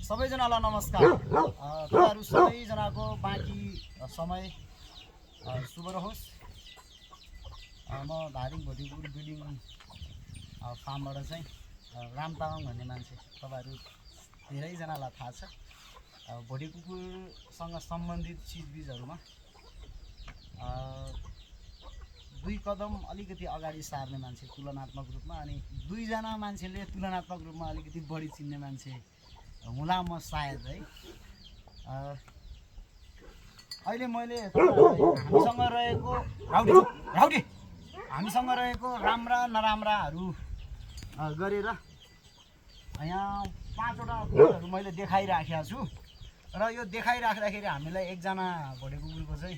सबैजनालाई नमस्कार। तपाईहरु सबैजनाको बाँकी समय शुभ रहोस्। म धादिङ भोटिपुर बिल्डिङ फार्मबाट चाहिँ राम तामाङ भन्ने मान्छे तपाईहरु धेरैजनालाई थाहा छ। भोटिपुरसँग सम्बन्धित चिजबिजहरुमा दुई कदम अलिकति अगाडि सार्ने मान्छे तुलनात्मक रूपमा, अनि दुईजना मान्छेले तुलनात्मक रूपमा अलिकति बढी चिन्ने मान्छे होला म सायद है। अहिले मैले हामीसँग रहेको राम्रा नराम्राहरू गरेर यहाँ 5वटा कुराहरू मैले देखाइराखेको छु र यो देखाइराख्दाखेरि हामीलाई एकजना भोटिपुरको चाहिँ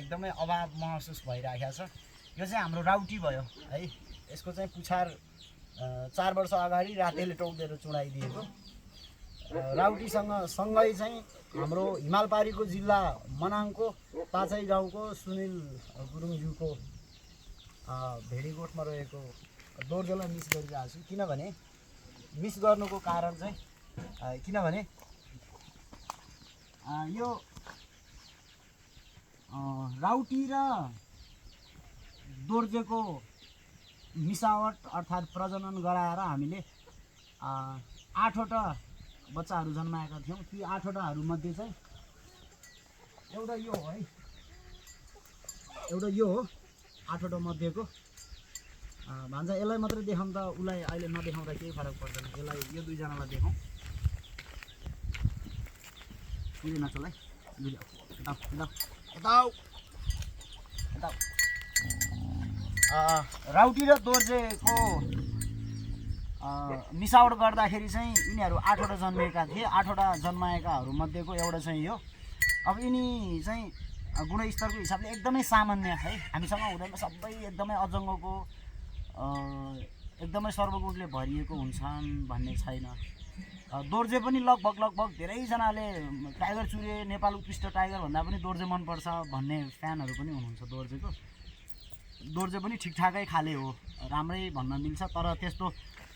एकदमै अभाव महसुस भइराखेको छ। यो चाहिँ हाम्रो राउटी भयो है। यसको चाहिँ पुछार 4 वर्ष अगाडि रातेले टोक्देर चुडाइदिएको राउटीसँग सँगै चाहिँ हाम्रो हिमालपारीको जिल्ला मनाङको ताचाई गाउँको सुनिल गुरुङज्यूको भेडीगोठमा रहेको दोर्जेलाई मिस गरिरहेको छु। किनभने मिस गर्नुको कारण चाहिँ किनभने यो राउटी र दोर्जेको मिसावट अर्थात् प्रजनन गराएर हामीले 8वटा बच्चाहरू जन्माएका थियौँ। ती 8वटाहरू मध्ये चाहिँ एउटा यो हो है, एउटा यो हो 8वटा मध्येको भान्जा। यसलाई मात्रै देखाउँ त उसलाई अहिले नदेखाउँदा केही फरक पर्दैन। यसलाई यो दुईजनालाई देखाउँ। किन नचलाई राउटी र दोर्जेको मिसावट गर्दाखेरि चाहिँ यिनीहरू 8वटा जन्मिएका थिए। 8वटा जन्माएकाहरू मध्येको एउटा चाहिँ यो। अब यिनी चाहिँ गुणस्तरको हिसाबले एकदमै सामान्य है। हामीसँग हुँदैन, सबै एकदमै अजङ्गको एकदमै सर्वगुणले भरिएको हुन्छन् भन्ने छैन। दोर्जे पनि लगभग धेरैजनाले टाइगर चुरे नेपाल उत्कृष्ट टाइगर भन्दा पनि दोर्जे मनपर्छ भन्ने फ्यानहरू पनि हुनुहुन्छ दोर्जेको। दोर्जे पनि ठिकठाकै खाले हो, राम्रै भन्न मिल्छ। तर त्यस्तो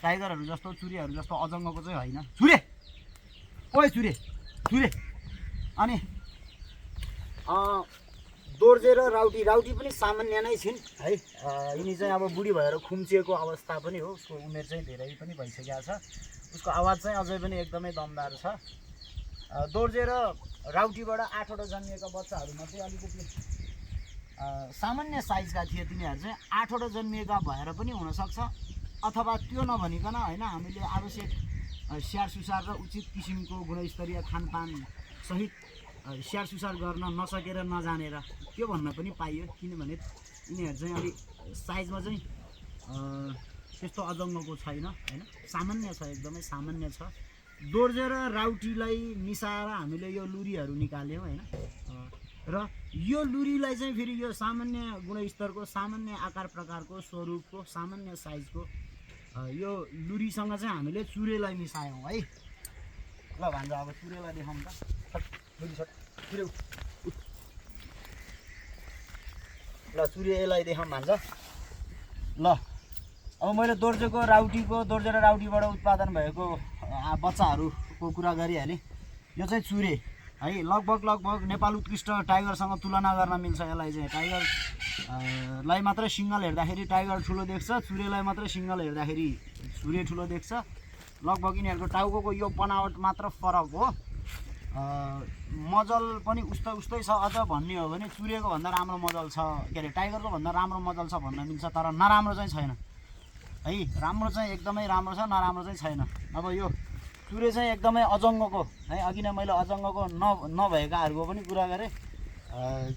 टाइगरहरू जस्तो चुरेहरू जस्तो अजङ्गको चाहिँ होइन। चुरे ओए चुरे चुरे। अनि दोर्जे र राउटी पनि सामान्य नै छिन् है। यिनी चाहिँ अब बुढी भएर खुम्चिएको अवस्था पनि हो। उसको उमेर चाहिँ धेरै पनि भइसकेको छ। उसको आवाज चाहिँ अझै पनि एकदमै दमदार छ। दोर्जे र राउटीबाट 8वटा जन्मिएका बच्चाहरूमध्ये अलिकति सामान्य साइजका थिए। तिनीहरू चाहिँ 8वटा जन्मिएका भएर पनि हुनसक्छ, अथवा त्यो नभनिकन होइन हामीले आवश्यक स्याहार सुसार र उचित किसिमको गुणस्तरीय खानपान सहित स्याहार सुसार गर्न नसकेर नजानेर त्यो भन्न पनि पाइयो। किनभने यिनीहरू चाहिँ अलिक साइजमा चाहिँ त्यस्तो अजङ्गको छैन होइन, सामान्य छ, एकदमै सामान्य छ। दोर्जे र राउटीलाई मिसाएर हामीले यो लुरीहरू निकाल्यौँ होइन। र यो लुरीलाई चाहिँ फेरि यो सामान्य गुणस्तरको, सामान्य आकार प्रकारको, स्वरूपको, सामान्य साइजको यो लुरीसँग चाहिँ हामीले चुरेलाई मिसायौँ है। ल भान्जा अब चुरेलाई देखाउँ त। ल चुरेलाई देखाउँ भान्जा। ल अब मैले दोर्जे र राउटीबाट उत्पादन भएको बच्चाहरूको कुरा गरिहालेँ। यो चाहिँ चुरे है। लगभग नेपाल उत्कृष्ट टाइगरसँग तुलना गर्न मिल्छ। यसलाई चाहिँ टाइगरलाई मात्रै सिङ्गल हेर्दाखेरि टाइगर ठुलो देख्छ, चुरेलाई मात्रै सिङ्गल हेर्दाखेरि चुरे ठुलो देख्छ। लगभग यिनीहरूको टाउकोको यो बनावट मात्र फरक हो। मजल पनि उस्तै छ। अझ भन्ने हो भने चुरेको भन्दा राम्रो मजल छ, के अरे टाइगरको भन्दा राम्रो मजल छ भन्न मिल्छ। तर नराम्रो चाहिँ छैन है। राम्रो चाहिँ एकदमै राम्रो छ, नराम्रो चाहिँ छैन। अब यो चुरे चाहिँ एकदमै अजङ्गको है। अघि नै मैले अजङ्गको नभएकाहरूको पनि कुरा गरेँ।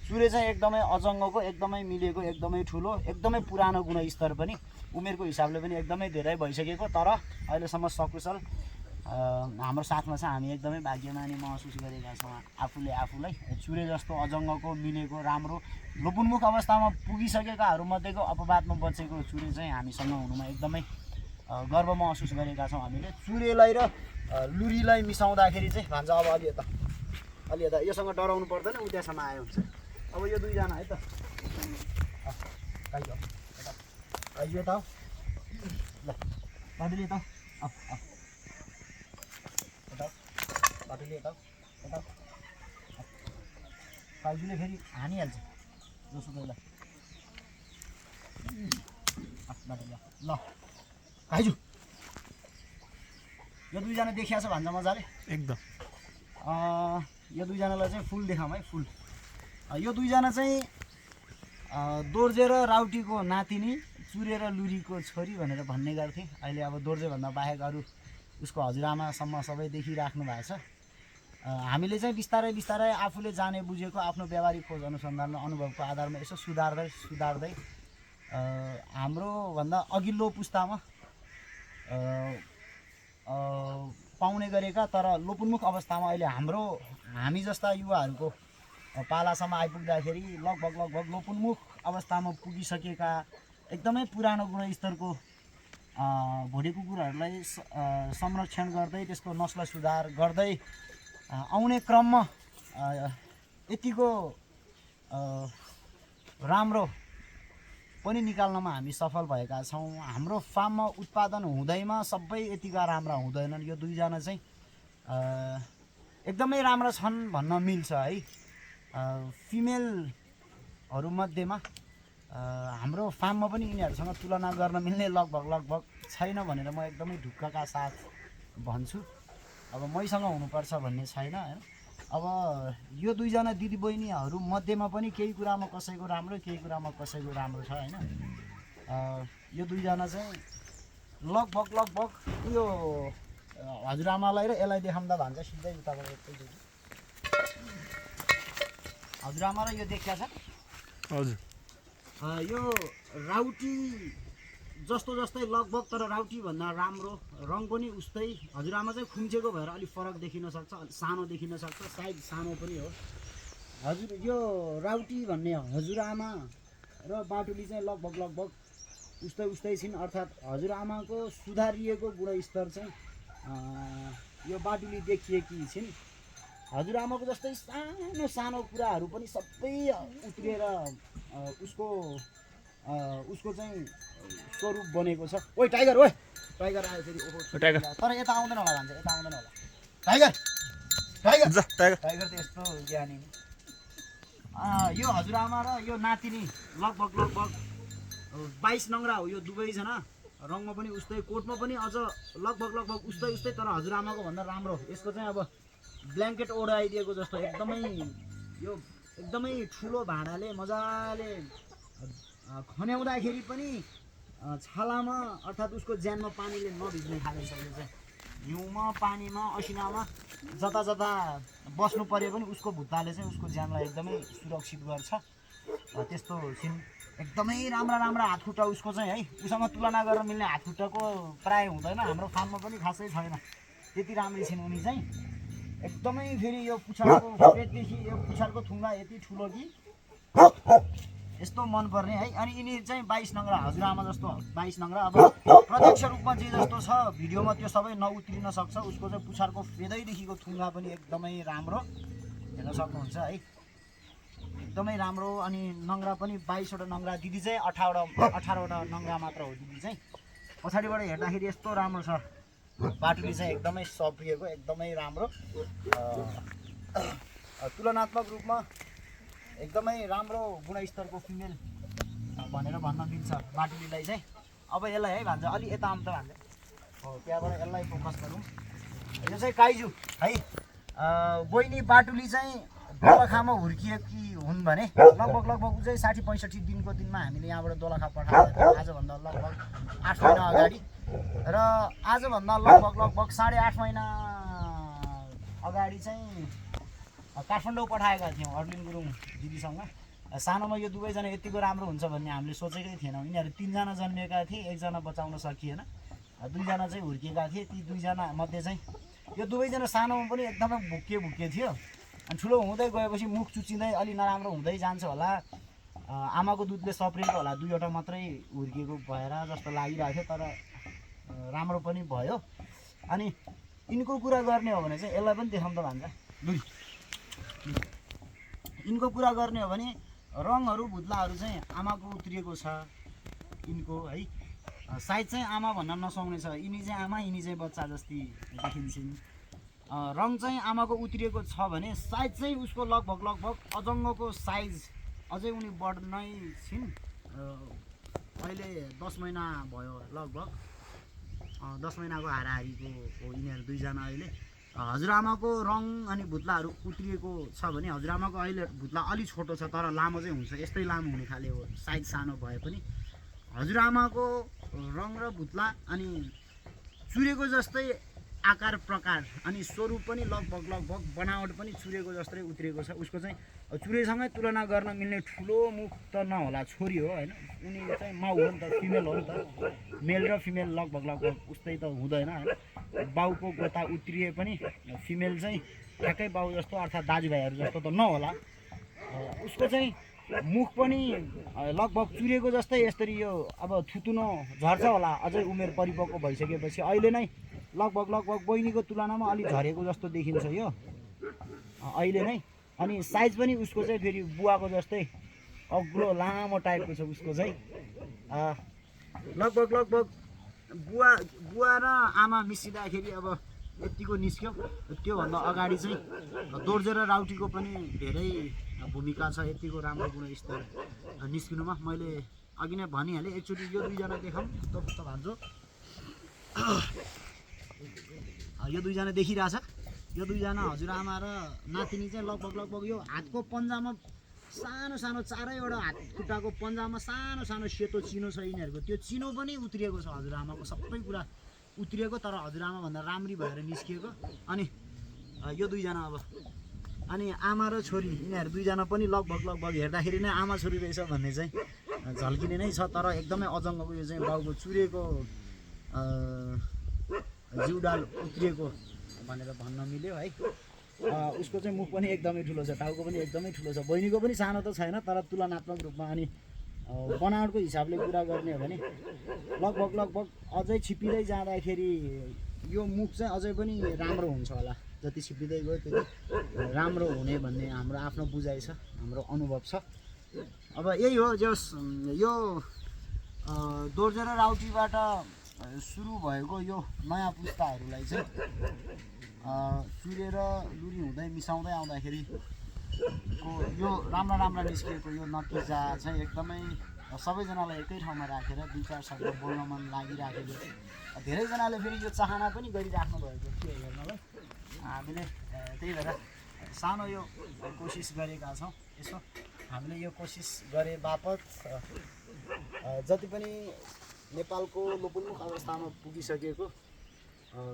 चुरे चाहिँ एकदमै अजङ्गको, एकदमै मिलेको, एकदमै ठुलो, एकदमै पुरानो गुणस्तर पनि, उमेरको हिसाबले पनि एकदमै धेरै भइसकेको। तर अहिलेसम्म सकुशल हाम्रो साथमा चाहिँ हामी एकदमै भाग्यमानी महसुस गरेका छौँ आफूलाई। चुरे जस्तो अजङ्गको, मिलेको, राम्रो, लोपोन्मुख अवस्थामा पुगिसकेकाहरू मध्येको अपवादमा बचेको चुरे चाहिँ हामीसँग हुनुमा एकदमै गर्व महसुस गरेका छौँ हामीले। चुरेलाई र लुरीलाई मिसाउँदाखेरि चाहिँ भान्जा अब अलि यता योसँग डराउनु पर्दैन, उतासम्म आयो हुन्छ। अब यो दुईजना है त यता ल बादली यता बाटुली यता यता काइजुले फेरि हानिहाल्छ जोसुकैलाई बाटुली ल काइजु यो दुईजना देखिया छ भन्छ मजाले एकदम यो दुईजनालाई चाहिँ फुल देखाउँ है फुल यो दुईजना चाहिँ दोर्जे र राउटीको नातिनी चुरे र लुरीको छोरी भनेर भन्ने गर्थे अहिले अब दोर्जेभन्दा बाहेक अरू उसको हजुरआमासम्म सबै देखिराख्नु भएको छ हामीले चाहिँ बिस्तारै बिस्तारै आफूले जाने बुझेको आफ्नो व्यावहारिक खोज अनुसन्धान र अनुभवको आधारमा यसो सुधार्दै हाम्रो भन्दा अघिल्लो पुस्तामा पाउने गरेका तर लोपोन्मुख अवस्थामा अहिले हामी जस्ता युवाहरूको पालासम्म आइपुग्दाखेरि लगभग लोपोन्मुख अवस्थामा पुगिसकेका एकदमै पुरानो गुणस्तरको भोटे कुकुरहरूलाई संरक्षण गर्दै त्यसको नस्ल सुधार गर्दै आउने क्रममा यतिको राम्रो पनि निकाल्नमा हामी सफल भएका छौँ हाम्रो फार्ममा उत्पादन हुँदैमा सबै यतिका राम्रा हुँदैनन् यो दुईजना चाहिँ एकदमै राम्रा छन् भन्न मिल्छ है फिमेलहरूमध्येमा हाम्रो फार्ममा पनि यिनीहरूसँग तुलना गर्न मिल्ने लगभग छैन भनेर म एकदमै ढुक्कका साथ भन्छु अब मैसँग हुनुपर्छ भन्ने छैन हैन अब यो दुईजना दिदीबहिनीहरू मध्येमा पनि केही कुरामा कसैको राम्रो केही कुरामा कसैको राम्रो छ हैन यो दुईजना चाहिँ लगभग यो हजुरआमालाई र यसलाई देखाउँदा भन्छ सिधै उताबाट एकैचोटि हजुरआमा र यो देखिया छ हजुर यो राउटी जस्तै लगभग तर राउटी भन्दा राम्रो रङ पनि उस्तै हजुरआमा चाहिँ खुम्चेको भएर अलिक फरक देखिन सक्छ सानो देखिन सक्छ साइज सानो पनि हो हजुर यो राउटी भन्ने हजुरआमा र बाटुली चाहिँ लगभग उस्तै छिन् अर्थात् हजुरआमाको सुधारिएको गुणस्तर चाहिँ यो बाटुली देखिएकी छिन् हजुरआमाको जस्तै सानो कुराहरू पनि सबै उत्रिएर उसको चाहिँ स्वरूप बनेको छ ओइ टाइगर आयो फेरि टाइगर तर यता आउँदैन होला भन्छ यता आउँदैन होला टाइगर त यस्तो ज्ञानी यो हजुरआमा र यो नातिनी लगभग 22 नङ्ग्रा हो यो दुवैजना रङमा पनि उस्तै कोटमा पनि अझ लगभग उस्तै तर हजुरआमाको भन्दा राम्रो यसको चाहिँ अब ब्ल्याङ्केट ओढाइदिएको जस्तो एकदमै ठुलो भाँडाले मजाले खन्याउँदाखेरि पनि छालामा अर्थात् उसको ज्यानमा पानीले नभिज्ने खाले छ यो चाहिँ हिउँमा पानीमा असिनामा जता बस्नु परे पनि उसको भुत्ताले चाहिँ उसको ज्यानलाई एकदमै सुरक्षित गर्छ त्यस्तो छिन् एकदमै राम्रा हातखुट्टा उसको चाहिँ है उसँग तुलना गर्न मिल्ने हातखुट्टाको प्राय हुँदैन हाम्रो फार्ममा पनि खासै छैन त्यति राम्री छिन् उनी चाहिँ एकदमै फेरि यो पुछारको पेटदेखि यो पुछारको थुङ्गा यति ठुलो कि यस्तो मनपर्ने है अनि यिनी चाहिँ 22 नङ्ग्रा हजुरआमा जस्तो 22 नङ्ग्रा अब प्रत्यक्ष रूपमा जे जस्तो छ भिडियोमा त्यो सबै नउत्रिन सक्छ उसको चाहिँ पुछारको फेदैदेखिको थुङ्गा पनि एकदमै राम्रो हेर्न सक्नुहुन्छ है एकदमै राम्रो अनि नङ्ग्रा पनि 22 वटा नङ्ग्रा दिदी चाहिँ 18 वटा नङ्ग्रा मात्र हो दिदी चाहिँ पछाडिबाट हेर्दाखेरि यस्तो राम्रो छ बाटुली चाहिँ एकदमै सप्रिएको एकदमै राम्रो तुलनात्मक रूपमा एकदमै राम्रो गुणस्तरको फिमेल भनेर भन्न मिल्छ बाटुलीलाई चाहिँ अब यसलाई है भन्छ अलि यता आउँ त भन्छ हो त्यहाँबाट यसलाई फोकस गरौँ यो चाहिँ काइजु है बहिनी बाटुली चाहिँ दोलखामा हुर्किएकी हुन् भने लगभग ऊ चाहिँ 60-65 दिनको दिनमा हामीले यहाँबाट दोलखा पठाएको आजभन्दा लगभग 8 महिना अगाडि र आजभन्दा लगभग 8.5 महिना अगाडि चाहिँ काठमाडौँ पठाएका थियौँ अर्लिन गुरुङ दिदीसँग सानोमा यो दुवैजना यतिको राम्रो हुन्छ भन्ने हामीले सोचेकै थिएनौँ यिनीहरू 3 जना जन्मिएका थिए 1 जना बचाउन सकिएन 2 जना चाहिँ हुर्किएका थिए ती 2 जना मध्ये चाहिँ यो दुवैजना सानोमा पनि एकदमै भुक्के थियो अनि ठुलो हुँदै गएपछि मुख चुचिँदै अलि नराम्रो हुँदै जान्छ होला आमाको दुधले सप्रिएको होला 2 वटा मात्रै हुर्किएको भएर जस्तो लागिरहेको थियो तर राम्रो पनि भयो अनि यिनको कुरा गर्ने हो भने चाहिँ यसलाई पनि देखाउँ त भन्छ यिनको कुरा गर्ने हो भने रङहरू भुत्लाहरू चाहिँ आमाको उत्रिएको छ यिनको है सायद चाहिँ आमा भन्न नसक्ने छ यिनी चाहिँ आमा यिनी चाहिँ बच्चा जस्ती देखिन्छन् रङ चाहिँ आमाको उत्रिएको छ भने साइज चाहिँ उसको लगभग अजङ्गको साइज अझै उनी बढ्नै छिन्। अहिले 10 महिना भयो लगभग 10 महिनाको हाराहारीको हो यिनीहरू दुईजना अहिले। हजुरआमाको रङ अनि भुत्लाहरू उत्रिएको छ भने हजुरआमाको अहिले भुत्ला अलि छोटो छ तर लामो चाहिँ हुन्छ, यस्तै लामो हुने खाले हो साइज सानो भए पनि। हजुरआमाको रङ र भुत्ला अनि चुरेको जस्तै आकार प्रकार अनि स्वरूप पनि लगभग बनावट पनि चुरेको जस्तै उत्रिएको छ। उसको चाहिँ चुरेसँगै तुलना गर्न मिल्ने ठुलो मुख त नहोला, छोरी हो होइन, उनी चाहिँ माउ हो नि त, फिमेल हो नि त, मेल र फिमेल लगभग उस्तै त हुँदैन होइन। बाउको गोता उत्रिए पनि फिमेल चाहिँ ठ्याक्कै बाउ जस्तो अर्थात् दाजुभाइहरू जस्तो त नहोला। उसको चाहिँ मुख पनि लगभग चुरेको जस्तै यसरी यो अब थुतुनो झर्छ होला अझै उमेर परिपक्व भइसकेपछि। अहिले नै लगभग बहिनीको तुलनामा अलिक झरेको जस्तो देखिन्छ यो अहिले नै। अनि साइज पनि उसको चाहिँ फेरि बुवाको जस्तै अग्लो लामो टाइपको छ उसको चाहिँ। लगभग बुवा र आमा मिसिँदाखेरि अब यतिको निस्क्यो। त्योभन्दा अगाडि चाहिँ दोर्जे र राउटीको पनि धेरै भूमिका छ यतिको राम्रो गुणस्तर निस्किनुमा। मैले अघि नै भनिहालेँ, एकचोटि यो दुईजना देखाउँ त भान्जो। यो दुईजना देखिरहेछ, यो दुईजना हजुरआमा र नातिनी चाहिँ लगभग यो हातको पन्जामा सानो चारैवटा हात खुट्टाको पन्जामा सानो सेतो चिनो छ यिनीहरूको। त्यो चिनो पनि उत्रिएको छ हजुरआमाको, सबै कुरा उत्रिएको तर हजुरआमाभन्दा राम्री भएर निस्किएको। अनि यो दुईजना अब अनि आमा र छोरी यिनीहरू दुईजना पनि लगभग हेर्दाखेरि नै आमा छोरी रहेछ भन्ने चाहिँ झल्किने नै छ। तर एकदमै अजङ्गको यो चाहिँ बाउको चुरेको जिउडाल उत्रिएको भनेर भन्न मिल्यो है। उसको चाहिँ मुख पनि एकदमै ठुलो छ, टाउको पनि एकदमै ठुलो छ। बहिनीको पनि सानो त छैन तर तुलनात्मक रूपमा अनि बनावटको हिसाबले कुरा गर्ने हो भने लगभग अझै छिप्पिँदै जाँदाखेरि यो मुख चाहिँ अझै पनि राम्रो हुन्छ होला। जति छिप्पिँदै गयो त्यति राम्रो हुने भन्ने हाम्रो आफ्नो बुझाइ छ, हाम्रो अनुभव छ। अब यही हो यो दोर्जे र राउटीबाट सुरु भएको यो नयाँ पुस्ताहरूलाई चाहिँ चुरेर लुरी हुँदै मिसाउँदै आउँदाखेरि यो राम्रा निस्किएको यो नतिजा चाहिँ एकदमै सबैजनालाई एकै ठाउँमा राखेर दुई चार शब्द बोल्न मन लागिराखेको थियो। धेरैजनाले फेरि यो चाहना पनि गरिराख्नु भएको थियो हेर्नलाई। हामीले त्यही भएर सानो यो कोसिस गरेका छौँ। यसो हामीले यो कोसिस गरे बापत जति पनि नेपालको लोपोन्मुख अवस्थामा पुगिसकेको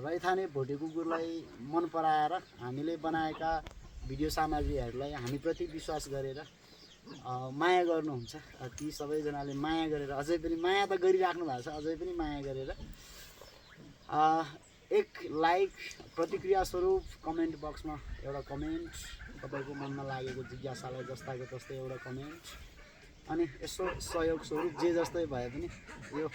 रैथाने भोटे कुकुरलाई मन पराएर हामीले बनाएका भिडियो सामग्रीहरूलाई हामीप्रति विश्वास गरेर माया गर्नुहुन्छ। ती सबैजनाले माया गरेर अझै पनि माया त गरिराख्नु भएको छ, अझै पनि माया गरेर एक लाइक प्रतिक्रिया स्वरूप कमेन्ट बक्समा एउटा कमेन्ट, तपाईँको मनमा लागेको जिज्ञासालाई जस्ताको तस्तै एउटा कमेन्ट, अनि यसो सहयोग स्वरूप जे जस्तै भए पनि यो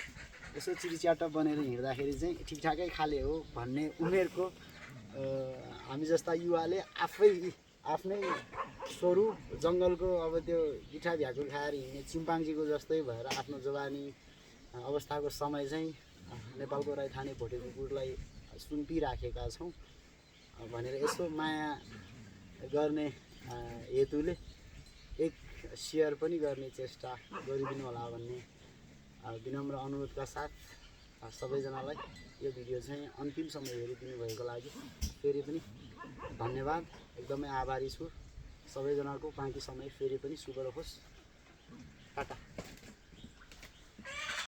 यसो चिरिच्याट बनेर हिँड्दाखेरि चाहिँ ठिकठाकै खाले हो भन्ने उमेरको हामी जस्ता युवाले आफ्नै स्वरूप जङ्गलको अब त्यो गिठा भ्याकुर खाएर हिँड्ने चिम्पाङ्जीको जस्तै भएर आफ्नो जवानी अवस्थाको समय चाहिँ नेपालको रैथाने भोटे कुकुरलाई सुम्पिराखेका छौँ भनेर यसो माया गर्ने हेतुले एक सेयर पनि गर्ने चेष्टा गरिदिनु होला भन्ने विनम्र अनुरोधका साथ सबैजनालाई यो भिडियो चाहिँ अन्तिमसम्म हेरिदिनु भएको लागि फेरि पनि धन्यवाद, एकदमै आभारी छु। सबैजनाको बाँकी समय फेरि पनि शुभ रहोस्। टाटा।